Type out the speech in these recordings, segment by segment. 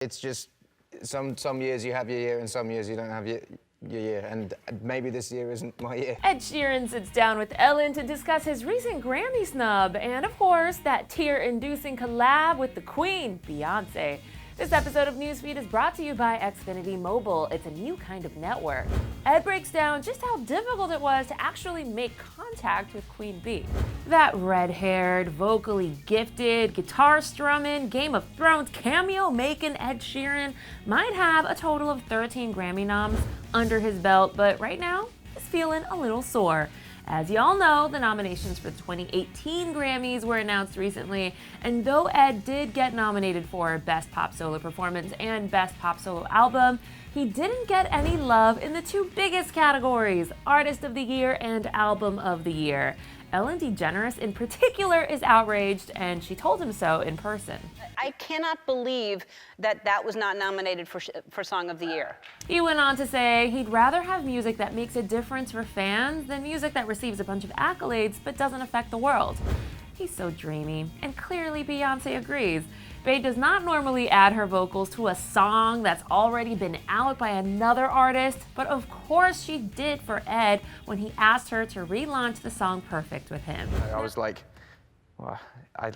It's just some years you have your year and some years you don't have your year, and maybe this year isn't my year. Ed Sheeran sits down with Ellen to discuss his recent Grammy snub and, of course, that tear-inducing collab with the Queen, Beyonce. This episode of Newsfeed is brought to you by Xfinity Mobile. It's a new kind of network. Ed breaks down just how difficult it was to actually make contact with Queen Bee. That red-haired, vocally gifted, guitar strumming, Game of Thrones cameo making Ed Sheeran might have a total of 13 Grammy noms under his belt, but right now he's feeling a little sore. As y'all know, the nominations for the 2018 Grammys were announced recently, and though Ed did get nominated for Best Pop Solo Performance and Best Pop Solo Album, he didn't get any love in the two biggest categories, Artist of the Year and Album of the Year. Ellen Degeneres in particular is outraged, and she told him so in person. I cannot believe that that was not nominated for Song of the Year. He went on to say he'd rather have music that makes a difference for fans than music that receives a bunch of accolades but doesn't affect the world. He's so dreamy, and clearly Beyonce agrees. Bey does not normally add her vocals to a song that's already been out by another artist, but of course she did for Ed when he asked her to relaunch the song Perfect with him. I was like, well, I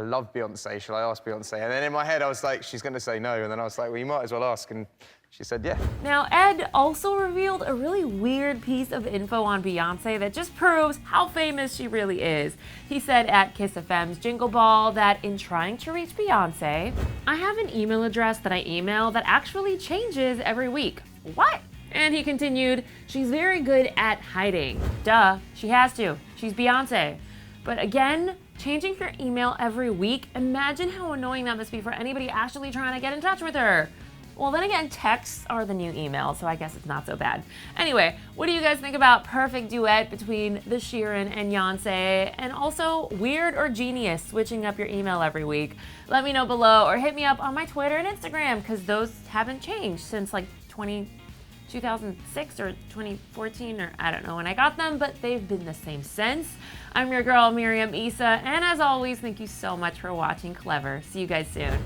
love Beyonce, shall I ask Beyonce? And then in my head I was like, she's gonna say no, and then I was like, well, you might as well ask, and she said yeah. Now, Ed also revealed a really weird piece of info on Beyonce that just proves how famous she really is. He said at Kiss FM's Jingle Ball that in trying to reach Beyonce, I have an email address that I email that actually changes every week. What? And he continued, she's very good at hiding. Duh, she has to. She's Beyonce. But again, changing your email every week, imagine how annoying that must be for anybody actually trying to get in touch with her. Well, then again, texts are the new email, so I guess it's not so bad. Anyway, what do you guys think about perfect duet between the Sheeran and Beyonce, and also weird or genius switching up your email every week? Let me know below or hit me up on my Twitter and Instagram, because those haven't changed since like 2006 or 2014, or I don't know when I got them, but they've been the same since. I'm your girl, Miriam Issa, and as always, thank you so much for watching Clevver. See you guys soon.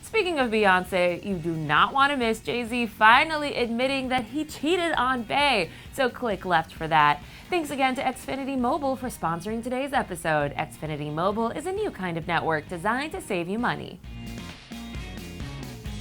Speaking of Beyonce, you do not want to miss Jay-Z finally admitting that he cheated on Bey, so click left for that. Thanks again to Xfinity Mobile for sponsoring today's episode. Xfinity Mobile is a new kind of network designed to save you money.